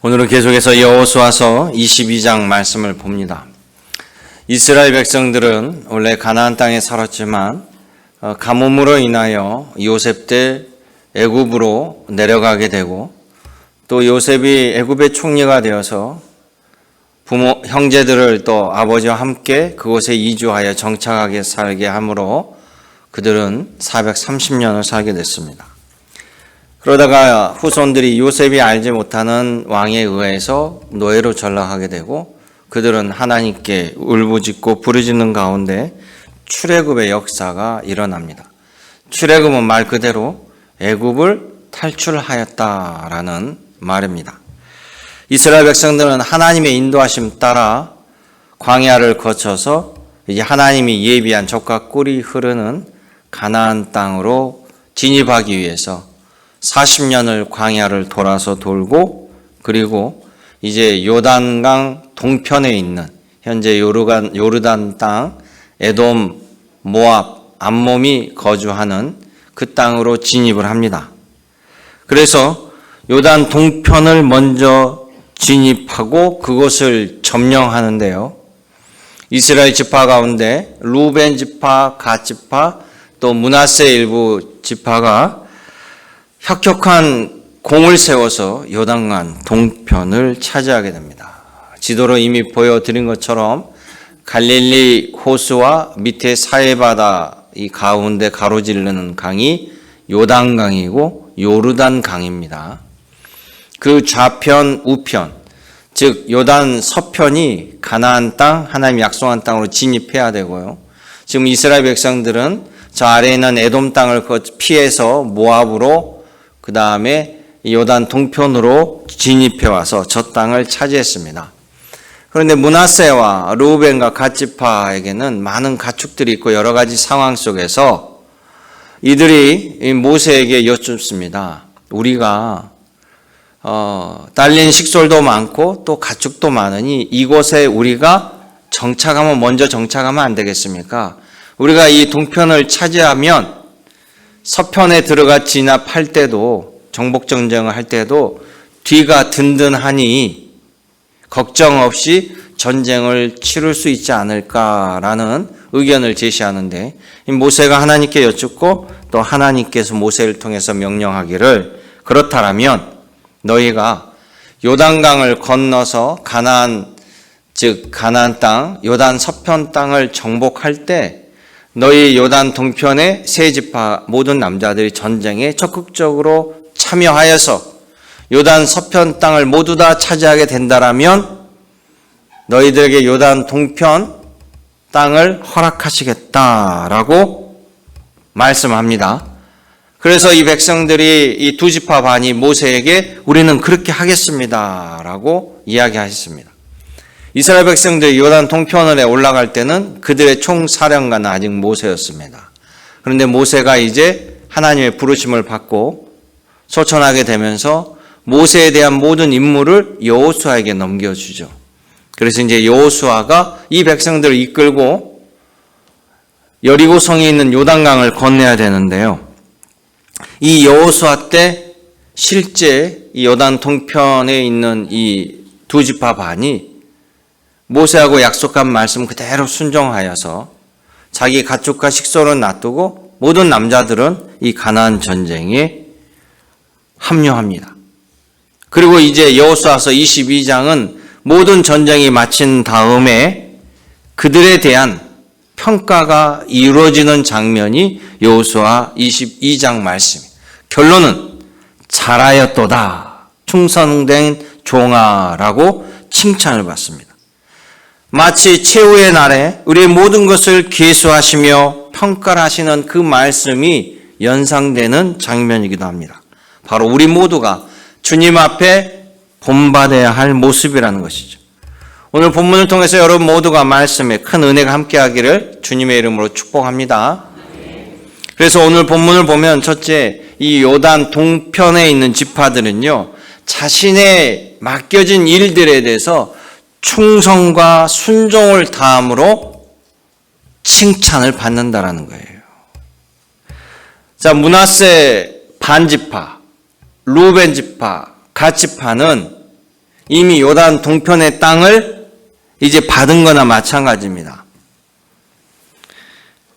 오늘은 계속해서 여호수아서 22장 말씀을 봅니다. 이스라엘 백성들은 원래 가나안 땅에 살았지만 가뭄으로 인하여 요셉 때 애굽으로 내려가게 되고, 또 요셉이 애굽의 총리가 되어서 부모 형제들을 또 아버지와 함께 그곳에 이주하여 정착하게 살게 하므로 그들은 430년을 살게 됐습니다. 그러다가 후손들이 요셉이 알지 못하는 왕에 의해서 노예로 전락하게 되고, 그들은 하나님께 울부짖고 부르짖는 가운데 출애굽의 역사가 일어납니다. 출애굽은 말 그대로 애굽을 탈출하였다라는 말입니다. 이스라엘 백성들은 하나님의 인도하심 따라 광야를 거쳐서 이제 하나님이 예비한 젖과 꿀이 흐르는 가나안 땅으로 진입하기 위해서 40년을 광야를 돌아서 돌고, 그리고 이제 요단강 동편에 있는 현재 요르단 땅, 에돔, 모압, 암몬이 거주하는 그 땅으로 진입을 합니다. 그래서 요단 동편을 먼저 진입하고 그것을 점령하는데요. 이스라엘 지파 가운데 루벤 지파, 갓 지파, 또 므낫세 일부 지파가 혁혁한 공을 세워서 요단강 동편을 차지하게 됩니다. 지도로 이미 보여드린 것처럼 갈릴리 호수와 밑에 사해바다 이 가운데 가로지르는 강이 요단강이고 요르단강입니다. 그 좌편, 우편, 즉 요단 서편이 가나안 땅, 하나님 약속한 땅으로 진입해야 되고요. 지금 이스라엘 백성들은 저 아래에 있는 에돔 땅을 피해서 모압으로, 그 다음에 요단 동편으로 진입해 와서 저 땅을 차지했습니다. 그런데 므낫세와 르우벤과 갓 지파에게는 많은 가축들이 있고 여러 가지 상황 속에서 이들이 모세에게 여쭙습니다. 우리가 딸린 식솔도 많고 또 가축도 많으니 이곳에 우리가 먼저 정착하면 안 되겠습니까? 우리가 이 동편을 차지하면 서편에 들어가 진압할 때도, 정복전쟁을 할 때도 뒤가 든든하니 걱정 없이 전쟁을 치를 수 있지 않을까라는 의견을 제시하는데, 모세가 하나님께 여쭙고 또 하나님께서 모세를 통해서 명령하기를, 그렇다면 너희가 요단강을 건너서 가나안 땅, 요단 서편 땅을 정복할 때 너희 요단 동편의 세 지파 모든 남자들이 전쟁에 적극적으로 참여하여서 요단 서편 땅을 모두 다 차지하게 된다라면 너희들에게 요단 동편 땅을 허락하시겠다라고 말씀합니다. 그래서 이 백성들이 이 두 지파 반이 모세에게 우리는 그렇게 하겠습니다라고 이야기하셨습니다. 이스라엘 백성들이 요단 동편에 올라갈 때는 그들의 총사령관은 아직 모세였습니다. 그런데 모세가 이제 하나님의 부르심을 받고 소천하게 되면서 모세에 대한 모든 임무를 여호수아에게 넘겨주죠. 그래서 이제 여호수아가 이 백성들을 이끌고 여리고성에 있는 요단강을 건너야 되는데요. 이 여호수아 때 실제 이 요단 동편에 있는 이 두 지파 반이 모세하고 약속한 말씀 그대로 순종하여서 자기 가축과 식솔은 놔두고 모든 남자들은 이 가나안 전쟁에 합류합니다. 그리고 이제 여호수아서 22장은 모든 전쟁이 마친 다음에 그들에 대한 평가가 이루어지는 장면이 여호수아 22장 말씀입니다. 결론은 잘하였도다, 충성된 종아라고 칭찬을 받습니다. 마치 최후의 날에 우리의 모든 것을 계수하시며 평가를 하시는 그 말씀이 연상되는 장면이기도 합니다. 바로 우리 모두가 주님 앞에 본받아야 할 모습이라는 것이죠. 오늘 본문을 통해서 여러분 모두가 말씀에 큰 은혜가 함께하기를 주님의 이름으로 축복합니다. 그래서 오늘 본문을 보면 첫째, 이 요단 동편에 있는 지파들은요, 자신의 맡겨진 일들에 대해서 충성과 순종을 다함으로 칭찬을 받는다라는 거예요. 자, 므낫세 반지파, 루벤 지파, 갓 지파는 이미 요단 동편의 땅을 이제 받은 거나 마찬가지입니다.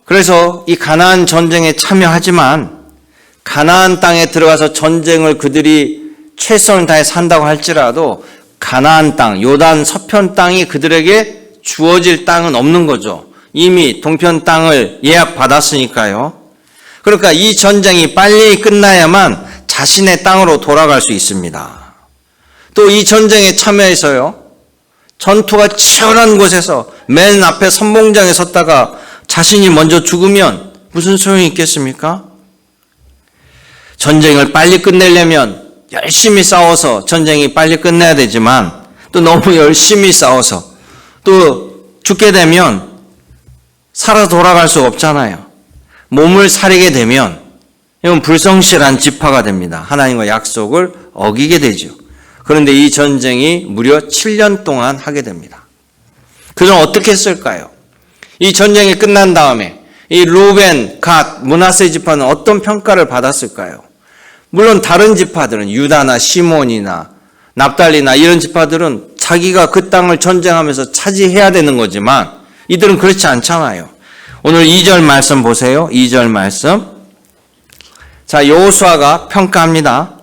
그래서 이 가나안 전쟁에 참여하지만 가나안 땅에 들어가서 전쟁을 그들이 최선을 다해 산다고 할지라도 가나안 땅, 요단 서편 땅이 그들에게 주어질 땅은 없는 거죠. 이미 동편 땅을 예약받았으니까요. 그러니까 이 전쟁이 빨리 끝나야만 자신의 땅으로 돌아갈 수 있습니다. 또 이 전쟁에 참여해서요, 전투가 치열한 곳에서 맨 앞에 선봉장에 섰다가 자신이 먼저 죽으면 무슨 소용이 있겠습니까? 전쟁을 빨리 끝내려면 열심히 싸워서 전쟁이 빨리 끝내야 되지만 또 너무 열심히 싸워서 또 죽게 되면 살아 돌아갈 수 없잖아요. 몸을 사리게 되면 이건 불성실한 지파가 됩니다. 하나님과 약속을 어기게 되죠. 그런데 이 전쟁이 무려 7년 동안 하게 됩니다. 그들은 어떻게 했을까요? 이 전쟁이 끝난 다음에 이 루벤, 갓, 므낫세 지파는 어떤 평가를 받았을까요? 물론 다른 지파들은 유다나 시몬이나 납달리나 이런 지파들은 자기가 그 땅을 전쟁하면서 차지해야 되는 거지만 이들은 그렇지 않잖아요. 오늘 2절 말씀 보세요. 2절 말씀. 자, 여호수아가 평가합니다.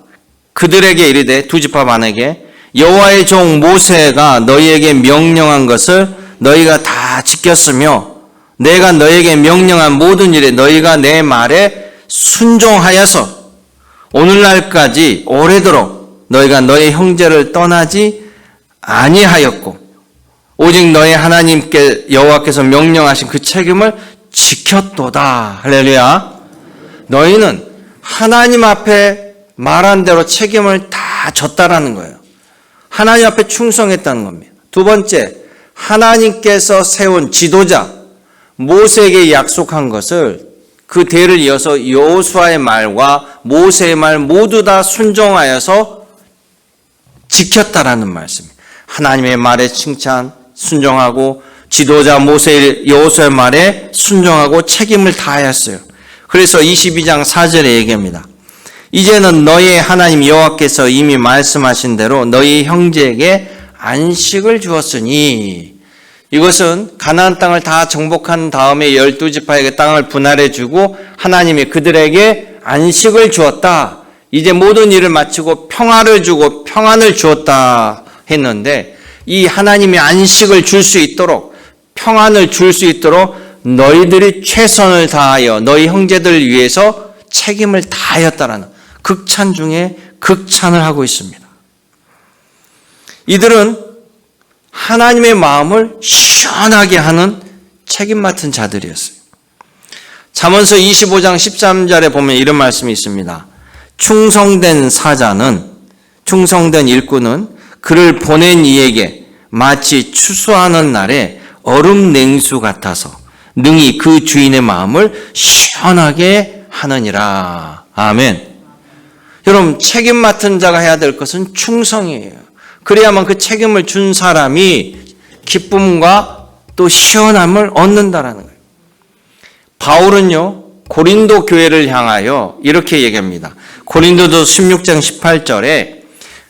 그들에게 이르되 두 지파 반에게 여호와의 종 모세가 너희에게 명령한 것을 너희가 다 지켰으며 내가 너희에게 명령한 모든 일에 너희가 내 말에 순종하여서 오늘날까지 오래도록 너희가 너희 형제를 떠나지 아니하였고 오직 너희 하나님께 여호와께서 명령하신 그 책임을 지켰도다. 할렐루야. 너희는 하나님 앞에 말한 대로 책임을 다 졌다라는 거예요. 하나님 앞에 충성했다는 겁니다. 두 번째, 하나님께서 세운 지도자 모세에게 약속한 것을 그 대를 이어서 여호수아의 말과 모세의 말 모두 다 순종하여서 지켰다라는 말씀입니다. 하나님의 말에 칭찬, 순종하고 지도자 모세 여호수아의 말에 순종하고 책임을 다하였어요. 그래서 22장 4절에 얘기합니다. 이제는 너희의 하나님 여호와께서 이미 말씀하신 대로 너희 형제에게 안식을 주었으니 이것은 가나안 땅을 다 정복한 다음에 12지파에게 땅을 분할해 주고 하나님이 그들에게 안식을 주었다. 이제 모든 일을 마치고 평화를 주고 평안을 주었다 했는데 이 하나님이 안식을 줄 수 있도록 평안을 줄 수 있도록 너희들이 최선을 다하여 너희 형제들을 위해서 책임을 다하였다라는 극찬 중에 극찬을 하고 있습니다. 이들은 하나님의 마음을 시원하게 하는 책임 맡은 자들이었어요. 잠언서 25장 13절에 보면 이런 말씀이 있습니다. 충성된 사자는, 충성된 일꾼은 그를 보낸 이에게 마치 추수하는 날에 얼음 냉수 같아서 능히 그 주인의 마음을 시원하게 하느니라. 아멘. 여러분, 책임 맡은 자가 해야 될 것은 충성이에요. 그래야만 그 책임을 준 사람이 기쁨과 또 시원함을 얻는다라는 거예요. 바울은요, 고린도 교회를 향하여 이렇게 얘기합니다. 고린도서 16장 18절에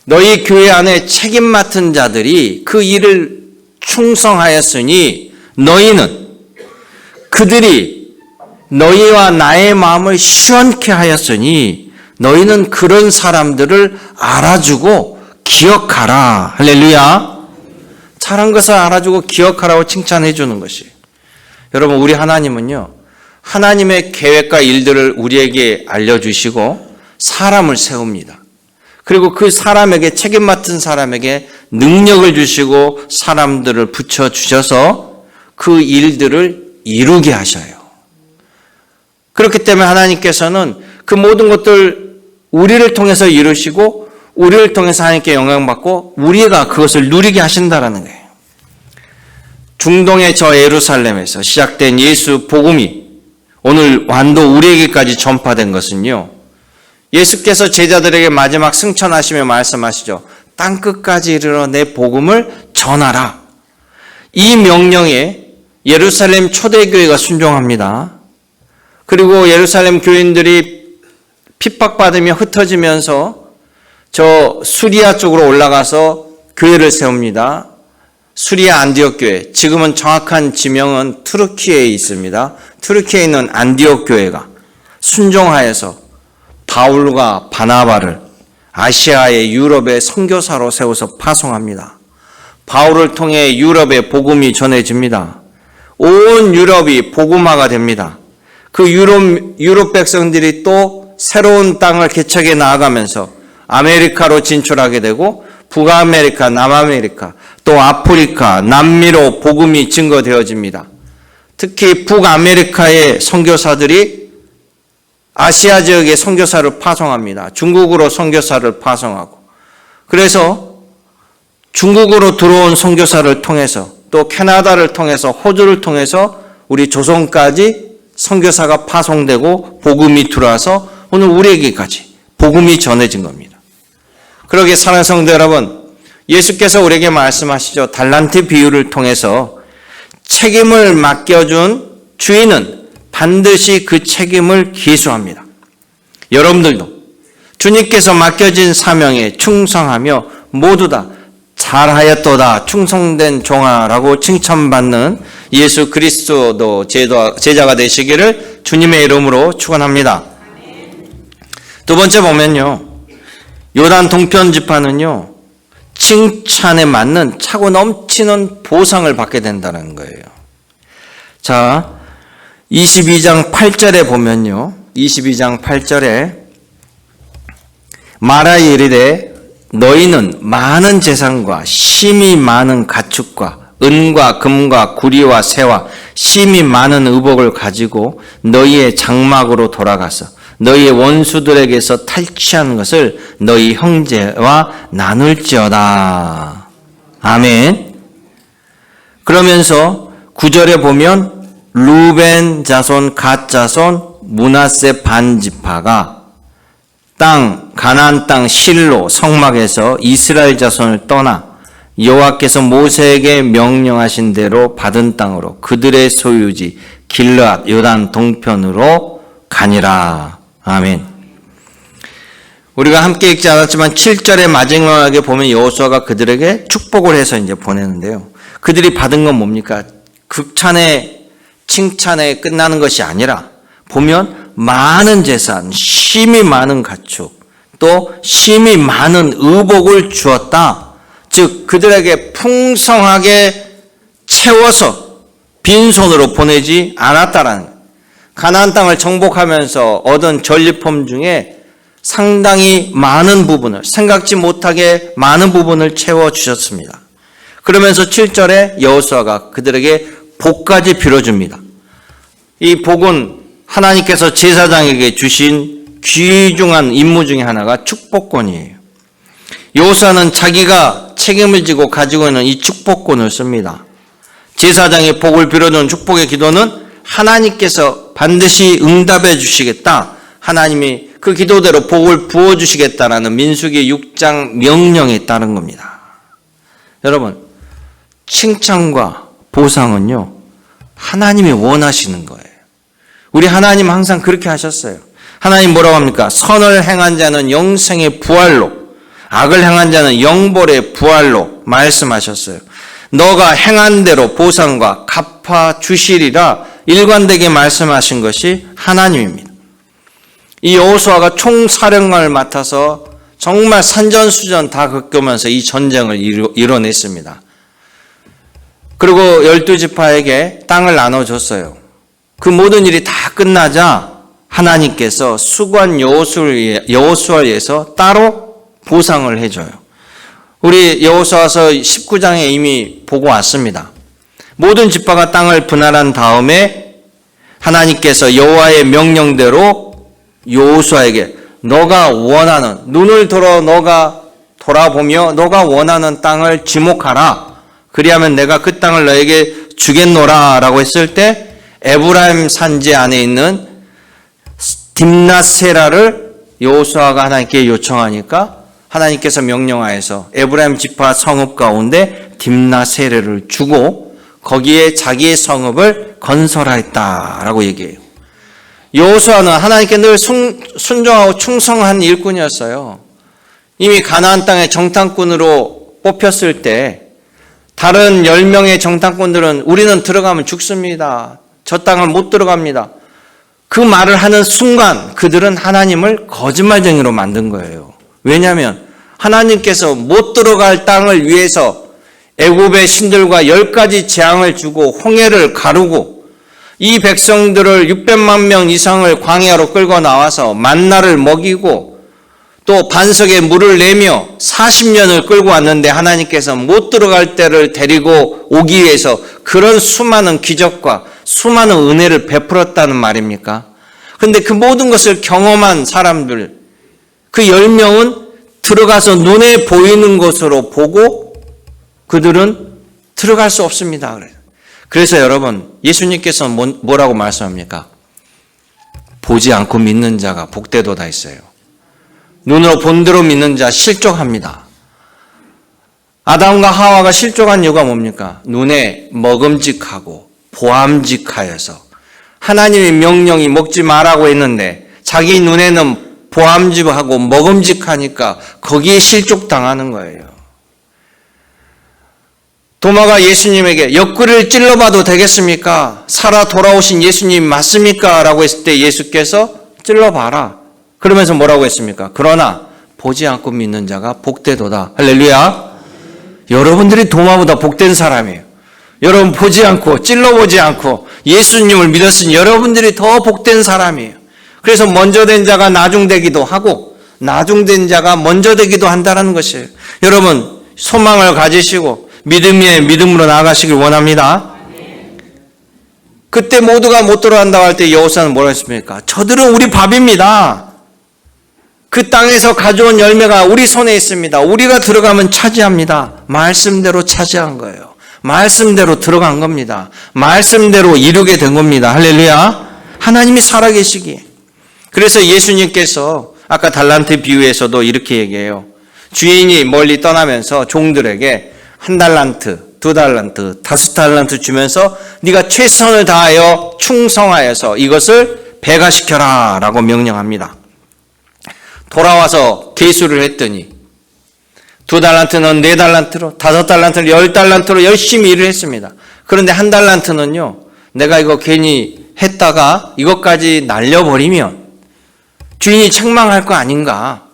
너희 교회 안에 책임 맡은 자들이 그 일을 충성하였으니 너희는 그들이 너희와 나의 마음을 시원케 하였으니 너희는 그런 사람들을 알아주고 기억하라. 할렐루야. 잘한 것을 알아주고 기억하라고 칭찬해 주는 것이에요. 여러분, 우리 하나님은요, 하나님의 계획과 일들을 우리에게 알려주시고 사람을 세웁니다. 그리고 그 사람에게, 책임 맡은 사람에게 능력을 주시고 사람들을 붙여주셔서 그 일들을 이루게 하셔요. 그렇기 때문에 하나님께서는 그 모든 것들 우리를 통해서 이루시고 우리를 통해서 하나님께 영광받고 우리가 그것을 누리게 하신다라는 거예요. 중동의 저 예루살렘에서 시작된 예수 복음이 오늘 완도 우리에게까지 전파된 것은요, 예수께서 제자들에게 마지막 승천하시며 말씀하시죠. 땅끝까지 이르러 내 복음을 전하라. 이 명령에 예루살렘 초대교회가 순종합니다. 그리고 예루살렘 교인들이 핍박받으며 흩어지면서 저 수리아 쪽으로 올라가서 교회를 세웁니다. 수리아 안디옥 교회, 지금은 정확한 지명은 투르키에 있습니다. 투르키에 있는 안디옥 교회가 순종하여서 바울과 바나바를 아시아의 유럽의 선교사로 세워서 파송합니다. 바울을 통해 유럽의 복음이 전해집니다. 온 유럽이 복음화가 됩니다. 그 유럽 백성들이 또 새로운 땅을 개척해 나아가면서 아메리카로 진출하게 되고 북아메리카, 남아메리카, 또 아프리카, 남미로 복음이 증거되어집니다. 특히 북아메리카의 선교사들이 아시아 지역의 선교사를 파송합니다. 중국으로 선교사를 파송하고, 그래서 중국으로 들어온 선교사를 통해서 또 캐나다를 통해서 호주를 통해서 우리 조선까지 선교사가 파송되고 복음이 들어와서 오늘 우리에게까지 복음이 전해진 겁니다. 그러기에 사랑하는 성도 여러분, 예수께서 우리에게 말씀하시죠. 달란트 비유를 통해서 책임을 맡겨준 주인은 반드시 그 책임을 기수합니다. 여러분들도 주님께서 맡겨진 사명에 충성하며 모두 다 잘하였도다 충성된 종아라고 칭찬받는 예수 그리스도 제자가 되시기를 주님의 이름으로 축원합니다. 두 번째 보면요, 요단 동편 지파는요 칭찬에 맞는 차고 넘치는 보상을 받게 된다는 거예요. 자, 22장 8절에 보면요, 22장 8절에 말하여 이르되 너희는 많은 재산과 심이 많은 가축과 은과 금과 구리와 새와 심이 많은 의복을 가지고 너희의 장막으로 돌아가서 너희의 원수들에게서 탈취한 것을 너희 형제와 나눌지어다. 아멘. 그러면서 9절에 보면 루벤 자손, 갓 자손, 므낫세 반지파가 가나안 땅 실로 성막에서 이스라엘 자손을 떠나 여호와께서 모세에게 명령하신 대로 받은 땅으로 그들의 소유지 길르앗 요단 동편으로 가니라. 아멘. 우리가 함께 읽지 않았지만 7절의 마지막에 보면 여호수아가 그들에게 축복을 해서 이제 보내는데요. 그들이 받은 건 뭡니까? 극찬의 칭찬에 끝나는 것이 아니라 보면 많은 재산, 심이 많은 가축, 또 심이 많은 의복을 주었다. 즉 그들에게 풍성하게 채워서 빈손으로 보내지 않았다라는 거예요. 가나안 땅을 정복하면서 얻은 전리품 중에 상당히 많은 부분을, 생각지 못하게 많은 부분을 채워주셨습니다. 그러면서 7절에 여호수아가 그들에게 복까지 빌어줍니다. 이 복은 하나님께서 제사장에게 주신 귀중한 임무 중에 하나가 축복권이에요. 여호수아는 자기가 책임을 지고 가지고 있는 이 축복권을 씁니다. 제사장의 복을 빌어주는 축복의 기도는 하나님께서 반드시 응답해 주시겠다. 하나님이 그 기도대로 복을 부어주시겠다라는 민수기 6장 명령에 따른 겁니다. 여러분, 칭찬과 보상은요, 하나님이 원하시는 거예요. 우리 하나님 항상 그렇게 하셨어요. 하나님 뭐라고 합니까? 선을 행한 자는 영생의 부활로, 악을 행한 자는 영벌의 부활로 말씀하셨어요. 너가 행한 대로 보상과 갚아 주시리라 일관되게 말씀하신 것이 하나님입니다. 이 여호수아가 총사령관을 맡아서 정말 산전수전 다 겪으면서 이 전쟁을 이뤄냈습니다. 그리고 12지파에게 땅을 나눠줬어요. 그 모든 일이 다 끝나자 하나님께서 수고한 여호수아를 위해서 따로 보상을 해줘요. 우리 여호수아서 19장에 이미 보고 왔습니다. 모든 지파가 땅을 분할한 다음에 하나님께서 여호와의 명령대로 여호수아에게 너가 원하는, 눈을 들어 너가 돌아보며 너가 원하는 땅을 지목하라. 그리하면 내가 그 땅을 너에게 주겠노라 라고 했을 때 에브라임 산지 안에 있는 딥낫세라를 여호수아가 하나님께 요청하니까 하나님께서 명령하여서 에브라임 지파 성읍 가운데 딥낫세라를 주고 거기에 자기의 성읍을 건설하였다라고 얘기해요. 여호수아는 하나님께 늘 순종하고 충성한 일꾼이었어요. 이미 가나안 땅의 정탐꾼으로 뽑혔을 때 다른 10명의 정탐꾼들은 우리는 들어가면 죽습니다. 저 땅을 못 들어갑니다. 그 말을 하는 순간 그들은 하나님을 거짓말쟁이로 만든 거예요. 왜냐하면 하나님께서 못 들어갈 땅을 위해서 애굽의 신들과 10가지 재앙을 주고 홍해를 가르고 이 백성들을 600만 명 이상을 광야로 끌고 나와서 만나를 먹이고 또 반석에 물을 내며 40년을 끌고 왔는데 하나님께서 못 들어갈 때를 데리고 오기 위해서 그런 수많은 기적과 수많은 은혜를 베풀었다는 말입니까? 그런데 그 모든 것을 경험한 사람들, 그 10명은 들어가서 눈에 보이는 것으로 보고 그들은 들어갈 수 없습니다. 그래서 여러분, 예수님께서 뭐라고 말씀합니까? 보지 않고 믿는 자가 복되도다 했어요. 눈으로 본 대로 믿는 자 실족합니다. 아담과 하와가 실족한 이유가 뭡니까? 눈에 먹음직하고 보암직하여서 하나님의 명령이 먹지 말라고 했는데 자기 눈에는 보암직하고 먹음직하니까 거기에 실족당하는 거예요. 도마가 예수님에게 옆구리를 찔러봐도 되겠습니까? 살아 돌아오신 예수님 맞습니까? 라고 했을 때 예수께서 찔러봐라. 그러면서 뭐라고 했습니까? 그러나 보지 않고 믿는 자가 복되도다. 할렐루야. 여러분들이 도마보다 복된 사람이에요. 여러분 보지 않고 찔러보지 않고 예수님을 믿었으니 여러분들이 더 복된 사람이에요. 그래서 먼저 된 자가 나중되기도 하고 나중된 자가 먼저 되기도 한다는 것이에요. 여러분 소망을 가지시고 믿음에 믿음으로 나아가시길 원합니다. 그때 모두가 못 들어간다고 할 때 여호사는 뭐라 했습니까? 저들은 우리 밥입니다. 그 땅에서 가져온 열매가 우리 손에 있습니다. 우리가 들어가면 차지합니다. 말씀대로 차지한 거예요. 말씀대로 들어간 겁니다. 말씀대로 이루게 된 겁니다. 할렐루야. 하나님이 살아계시기에. 그래서 예수님께서 아까 달란트 비유에서도 이렇게 얘기해요. 주인이 멀리 떠나면서 종들에게 1달란트, 2달란트, 5달란트 주면서 네가 최선을 다하여 충성하여서 이것을 배가시켜라 라고 명령합니다. 돌아와서 계수를 했더니 2달란트는 4달란트로, 5달란트는 10달란트로 열심히 일을 했습니다. 그런데 1달란트는요, 내가 이거 괜히 했다가 이것까지 날려버리면 주인이 책망할 거 아닌가.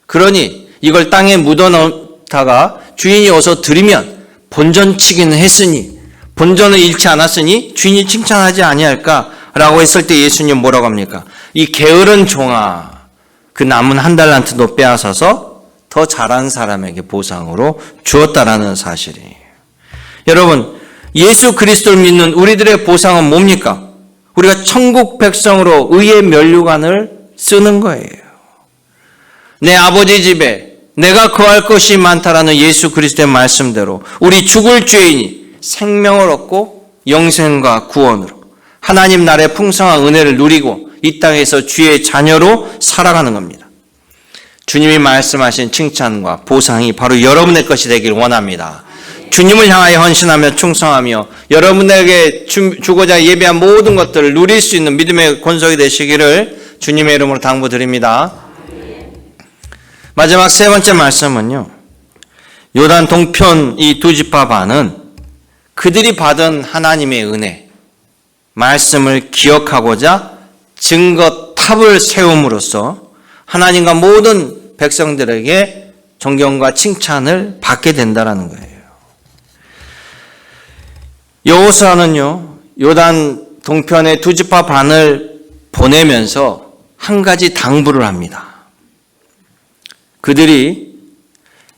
그러니 이걸 땅에 묻어놓다가 주인이 어서 드리면 본전치기는 했으니 본전을 잃지 않았으니 주인이 칭찬하지 아니할까라고 했을 때 예수님 뭐라고 합니까? 이 게으른 종아, 그 남은 1달란트도 빼앗아서 더 잘한 사람에게 보상으로 주었다라는 사실이에요. 여러분, 예수 그리스도를 믿는 우리들의 보상은 뭡니까? 우리가 천국 백성으로 의의 면류관을 쓰는 거예요. 내 아버지 집에 내가 거할 것이 많다라는 예수 그리스도의 말씀대로 우리 죽을 죄인이 생명을 얻고 영생과 구원으로 하나님 나라의 풍성한 은혜를 누리고 이 땅에서 주의 자녀로 살아가는 겁니다. 주님이 말씀하신 칭찬과 보상이 바로 여러분의 것이 되길 원합니다. 주님을 향하여 헌신하며 충성하며 여러분에게 주고자 예배한 모든 것들을 누릴 수 있는 믿음의 권속이 되시기를 주님의 이름으로 당부드립니다. 마지막 세 번째 말씀은요, 요단 동편 이 두 지파 반은 그들이 받은 하나님의 은혜, 말씀을 기억하고자 증거탑을 세움으로써 하나님과 모든 백성들에게 존경과 칭찬을 받게 된다는 거예요. 여호수아는요, 요단 동편의 두 지파 반을 보내면서 한 가지 당부를 합니다. 그들이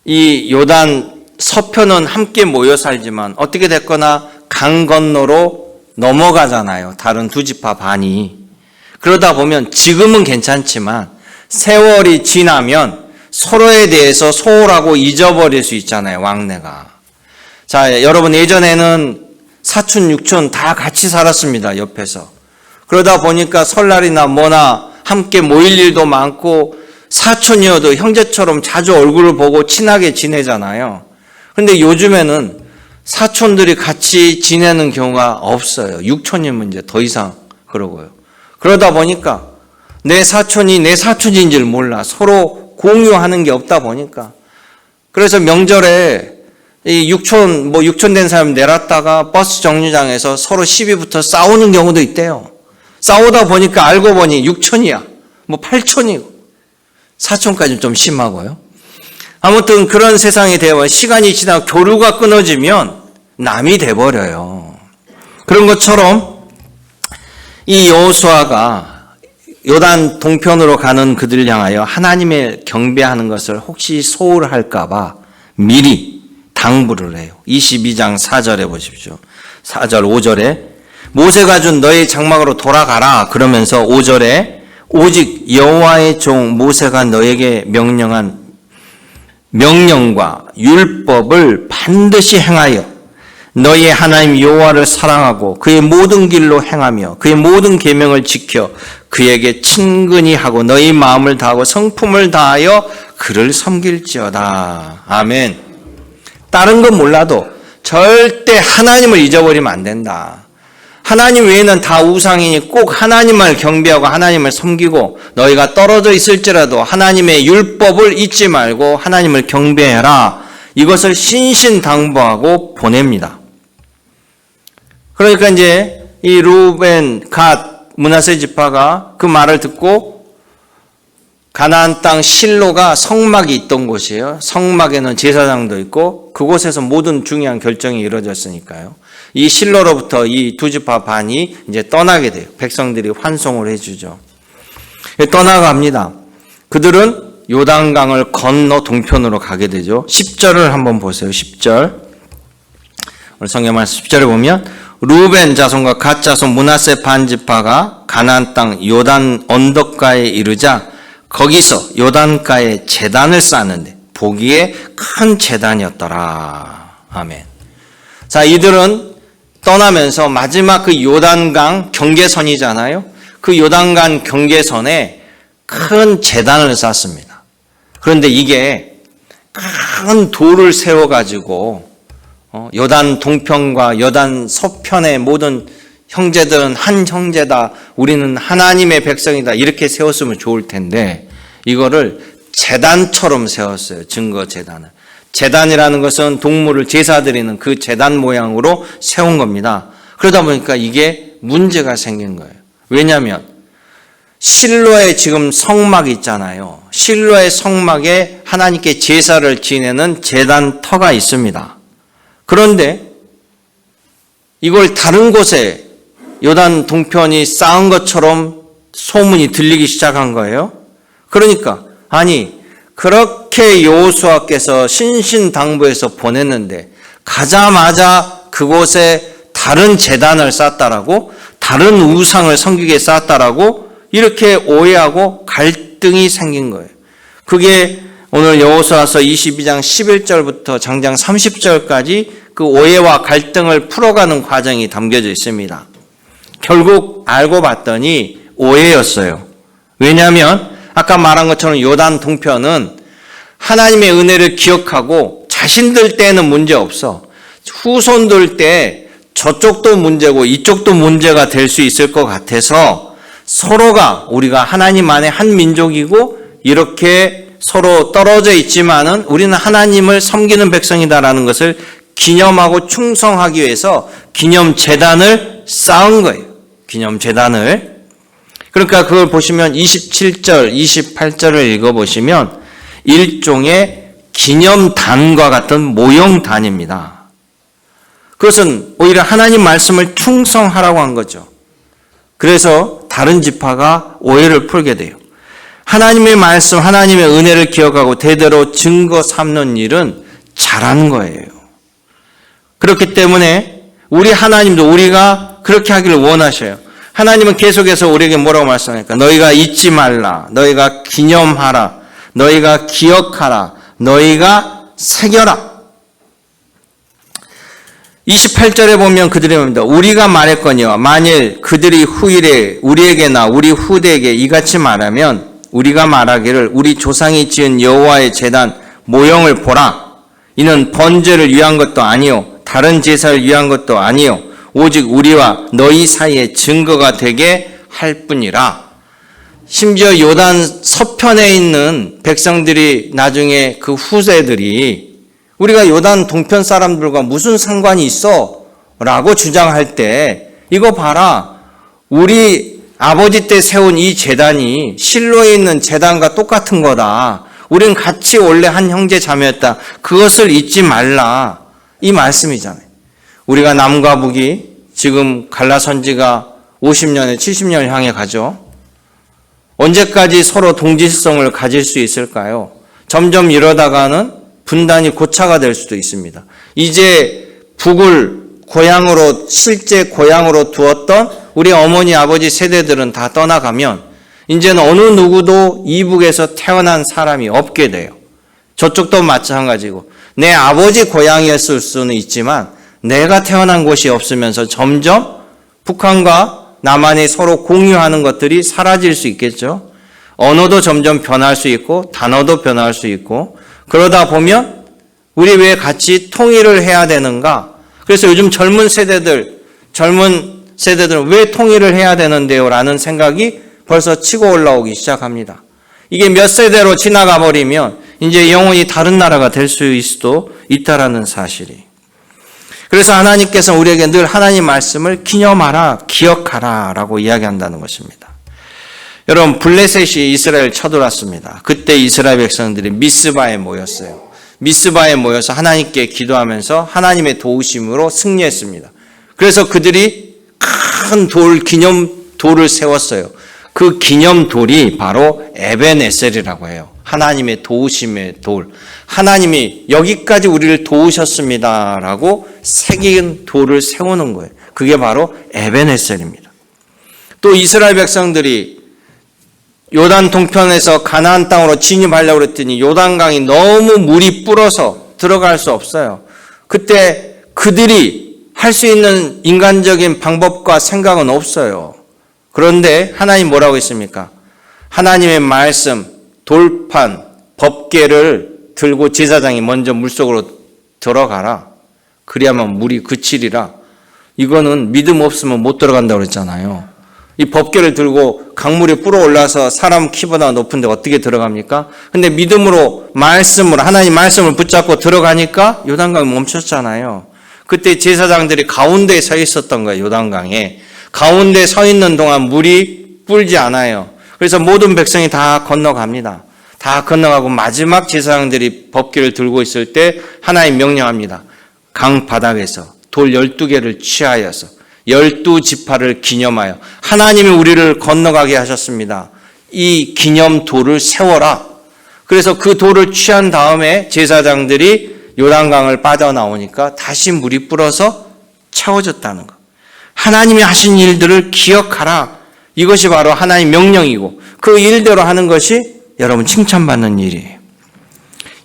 이 요단 서편은 함께 모여 살지만 어떻게 됐거나 강 건너로 넘어가잖아요. 다른 두 지파 반이. 그러다 보면 지금은 괜찮지만 세월이 지나면 서로에 대해서 소홀하고 잊어버릴 수 있잖아요. 왕래가. 자, 여러분 예전에는 사촌, 육촌 다 같이 살았습니다. 옆에서. 그러다 보니까 설날이나 뭐나 함께 모일 일도 많고 사촌이어도 형제처럼 자주 얼굴을 보고 친하게 지내잖아요. 그런데 요즘에는 사촌들이 같이 지내는 경우가 없어요. 육촌이면 이제 더 이상 그러고요. 그러다 보니까 내 사촌이 내 사촌인지를 몰라. 서로 공유하는 게 없다 보니까 그래서 명절에 이 육촌 된 사람 내놨다가 버스 정류장에서 서로 시비부터 싸우는 경우도 있대요. 싸우다 보니까 알고 보니 육촌이야. 뭐 팔촌이고. 사촌까지는 좀 심하고요. 아무튼 그런 세상이 되어 시간이 지나고 교류가 끊어지면 남이 돼버려요. 그런 것처럼 이 여호수아가 요단 동편으로 가는 그들을 향하여 하나님을 경배하는 것을 혹시 소홀할까 봐 미리 당부를 해요. 22장 4절에 보십시오. 4절 5절에 모세가 준 너의 장막으로 돌아가라 그러면서 5절에 오직 여호와의 종 모세가 너에게 명령한 명령과 율법을 반드시 행하여 너희의 하나님 여호와를 사랑하고 그의 모든 길로 행하며 그의 모든 계명을 지켜 그에게 친근히 하고 너희 마음을 다하고 성품을 다하여 그를 섬길지어다. 아멘. 다른 건 몰라도 절대 하나님을 잊어버리면 안 된다. 하나님 외에는 다 우상이니 꼭 하나님을 경배하고 하나님을 섬기고 너희가 떨어져 있을지라도 하나님의 율법을 잊지 말고 하나님을 경배해라. 이것을 신신당부하고 보냅니다. 그러니까 이제 이 루벤, 갓, 므낫세 지파가 그 말을 듣고 가나안 땅 실로가 성막이 있던 곳이에요. 성막에는 제사장도 있고 그곳에서 모든 중요한 결정이 이루어졌으니까요. 이 실로로부터 이 두 지파 반이 이제 떠나게 돼요. 백성들이 환송을 해주죠. 떠나갑니다. 그들은 요단강을 건너 동편으로 가게 되죠. 10절을 한번 보세요. 10절. 오늘 성경 말씀 10절에 보면 루벤 자손과 갓 자손 므낫세 반 지파가 가나안 땅 요단 언덕가에 이르자 거기서 요단가에 제단을 쌓는데 보기에 큰 제단이었더라. 아멘. 자, 이들은 떠나면서 마지막 그 요단강 경계선이잖아요. 그 요단강 경계선에 큰 제단을 쌓습니다. 그런데 이게 큰 돌을 세워가지고 요단 동편과 요단 서편의 모든 형제들은 한 형제다. 우리는 하나님의 백성이다. 이렇게 세웠으면 좋을 텐데 이거를 제단처럼 세웠어요. 증거 제단을. 제단이라는 것은 동물을 제사 드리는 그 제단 모양으로 세운 겁니다. 그러다 보니까 이게 문제가 생긴 거예요. 왜냐하면 실로에 지금 성막이 있잖아요. 실로의 성막에 하나님께 제사를 지내는 제단터가 있습니다. 그런데 이걸 다른 곳에 요단 동편이 쌓은 것처럼 소문이 들리기 시작한 거예요. 그러니까 아니 그렇게 여호수아께서 신신당부해서 보냈는데 가자마자 그곳에 다른 제단을 쌓았다라고 다른 우상을 섬기게 쌓았다라고 이렇게 오해하고 갈등이 생긴 거예요. 그게 오늘 여호수아서 22장 11절부터 장장 30절까지 그 오해와 갈등을 풀어가는 과정이 담겨져 있습니다. 결국 알고 봤더니 오해였어요. 왜냐하면 아까 말한 것처럼 요단 동편은 하나님의 은혜를 기억하고 자신들 때는 문제 없어. 후손들 때 저쪽도 문제고 이쪽도 문제가 될 수 있을 것 같아서 서로가 우리가 하나님 안에 한 민족이고 이렇게 서로 떨어져 있지만은 우리는 하나님을 섬기는 백성이다라는 것을 기념하고 충성하기 위해서 기념제단을 쌓은 거예요. 기념제단을. 그러니까 그걸 보시면 27절, 28절을 읽어보시면 일종의 기념단과 같은 모형단입니다. 그것은 오히려 하나님 말씀을 충성하라고 한 거죠. 그래서 다른 지파가 오해를 풀게 돼요. 하나님의 말씀, 하나님의 은혜를 기억하고 대대로 증거 삼는 일은 잘하는 거예요. 그렇기 때문에 우리 하나님도 우리가 그렇게 하기를 원하셔요. 하나님은 계속해서 우리에게 뭐라고 말씀하니까 너희가 잊지 말라, 너희가 기념하라, 너희가 기억하라, 너희가 새겨라. 28절에 보면 그들이 뭡니다. 우리가 말했거니와 만일 그들이 후일에 우리에게나 우리 후대에게 이같이 말하면 우리가 말하기를 우리 조상이 지은 여호와의 제단 모형을 보라. 이는 번제를 위한 것도 아니요 다른 제사를 위한 것도 아니요 오직 우리와 너희 사이에 증거가 되게 할 뿐이라. 심지어 요단 서편에 있는 백성들이 나중에 그 후세들이 우리가 요단 동편 사람들과 무슨 상관이 있어? 라고 주장할 때 이거 봐라. 우리 아버지 때 세운 이 제단이 실로에 있는 제단과 똑같은 거다. 우린 같이 원래 한 형제 자매였다. 그것을 잊지 말라. 이 말씀이잖아요. 우리가 남과 북이 지금 갈라선지가 50년에 70년을 향해 가죠. 언제까지 서로 동질성을 가질 수 있을까요? 점점 이러다가는 분단이 고차가 될 수도 있습니다. 이제 북을 고향으로, 실제 고향으로 두었던 우리 어머니 아버지 세대들은 다 떠나가면 이제는 어느 누구도 이북에서 태어난 사람이 없게 돼요. 저쪽도 마찬가지고 내 아버지 고향이었을 수는 있지만 내가 태어난 곳이 없으면서 점점 북한과 남한이 서로 공유하는 것들이 사라질 수 있겠죠. 언어도 점점 변할 수 있고 단어도 변할 수 있고 그러다 보면 우리 왜 같이 통일을 해야 되는가? 그래서 요즘 젊은 세대들은 왜 통일을 해야 되는데요? 라는 생각이 벌써 치고 올라오기 시작합니다. 이게 몇 세대로 지나가 버리면 이제 영원히 다른 나라가 될 수도 있다라는 사실이. 그래서 하나님께서 우리에게 늘 하나님 말씀을 기념하라, 기억하라 라고 이야기한다는 것입니다. 여러분, 블레셋이 이스라엘을 쳐들어왔습니다. 그때 이스라엘 백성들이 미스바에 모였어요. 미스바에 모여서 하나님께 기도하면서 하나님의 도우심으로 승리했습니다. 그래서 그들이 큰 기념돌을 세웠어요. 그 기념돌이 바로 에벤에셀이라고 해요. 하나님의 도우심의 돌. 하나님이 여기까지 우리를 도우셨습니다라고 새긴 돌을 세우는 거예요. 그게 바로 에벤에셀입니다. 또 이스라엘 백성들이 요단 동편에서 가나안 땅으로 진입하려고 했더니 요단강이 너무 물이 불어서 들어갈 수 없어요. 그때 그들이 할 수 있는 인간적인 방법과 생각은 없어요. 그런데 하나님 뭐라고 했습니까? 하나님의 말씀, 돌판, 법궤를 들고 제사장이 먼저 물속으로 들어가라. 그래야만 물이 그치리라. 이거는 믿음 없으면 못 들어간다고 그랬잖아요. 이 법궤를 들고 강물이 불어 올라서 사람 키보다 높은데 어떻게 들어갑니까? 근데 믿음으로 하나님 말씀을 붙잡고 들어가니까 요단강이 멈췄잖아요. 그때 제사장들이 가운데에 서 있었던 거예요. 요단강에. 가운데 서 있는 동안 물이 불지 않아요. 그래서 모든 백성이 다 건너갑니다. 다 건너가고 마지막 제사장들이 법궤를 들고 있을 때 하나님 명령합니다. 강 바닥에서 돌 12개를 취하여서 12지파를 기념하여 하나님이 우리를 건너가게 하셨습니다. 이 기념돌을 세워라. 그래서 그 돌을 취한 다음에 제사장들이 요단강을 빠져나오니까 다시 물이 불어서 채워졌다는 것. 하나님이 하신 일들을 기억하라. 이것이 바로 하나님의 명령이고 그 일대로 하는 것이 여러분 칭찬받는 일이에요.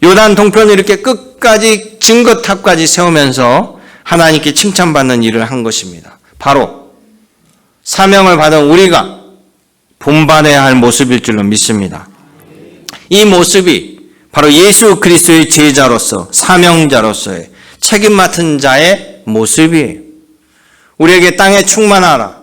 요단 동편을 이렇게 끝까지 증거탑까지 세우면서 하나님께 칭찬받는 일을 한 것입니다. 바로 사명을 받은 우리가 본받아야 할 모습일 줄로 믿습니다. 이 모습이 바로 예수 그리스도의 제자로서 사명자로서의 책임 맡은 자의 모습이에요. 우리에게 땅에 충만하라,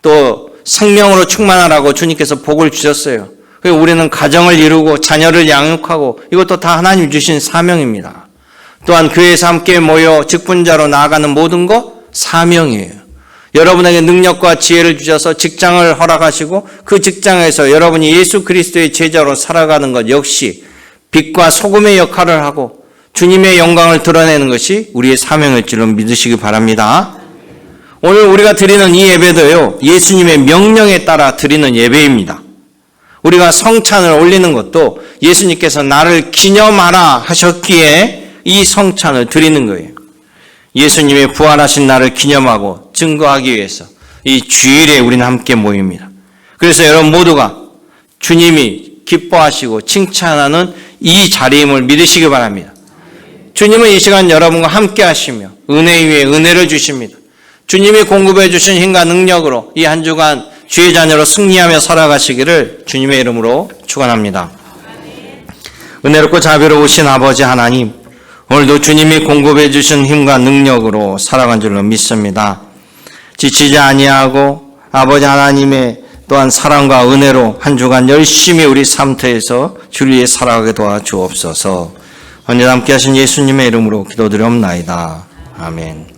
또 생명으로 충만하라고 주님께서 복을 주셨어요. 그리고 우리는 가정을 이루고 자녀를 양육하고 이것도 다 하나님 주신 사명입니다. 또한 교회에서 함께 모여 직분자로 나아가는 모든 것 사명이에요. 여러분에게 능력과 지혜를 주셔서 직장을 허락하시고 그 직장에서 여러분이 예수 그리스도의 제자로 살아가는 것 역시 빛과 소금의 역할을 하고 주님의 영광을 드러내는 것이 우리의 사명일 줄로 믿으시기 바랍니다. 오늘 우리가 드리는 이 예배도요, 예수님의 명령에 따라 드리는 예배입니다. 우리가 성찬을 올리는 것도 예수님께서 나를 기념하라 하셨기에 이 성찬을 드리는 거예요. 예수님의 부활하신 날을 기념하고 증거하기 위해서 이 주일에 우리는 함께 모입니다. 그래서 여러분 모두가 주님이 기뻐하시고 칭찬하는 이 자리임을 믿으시기 바랍니다. 주님은 이 시간 여러분과 함께 하시며 은혜 위에 은혜를 주십니다. 주님이 공급해 주신 힘과 능력으로 이 한 주간 주의 자녀로 승리하며 살아가시기를 주님의 이름으로 축원합니다. 은혜롭고 자비로우신 아버지 하나님, 오늘도 주님이 공급해 주신 힘과 능력으로 살아간 줄로 믿습니다. 지치지 아니하고 아버지 하나님의 또한 사랑과 은혜로 한 주간 열심히 우리 삶터에서 주를 위해 살아가게 도와주옵소서. 언제나 함께 하신 예수님의 이름으로 기도드리옵나이다. 아멘.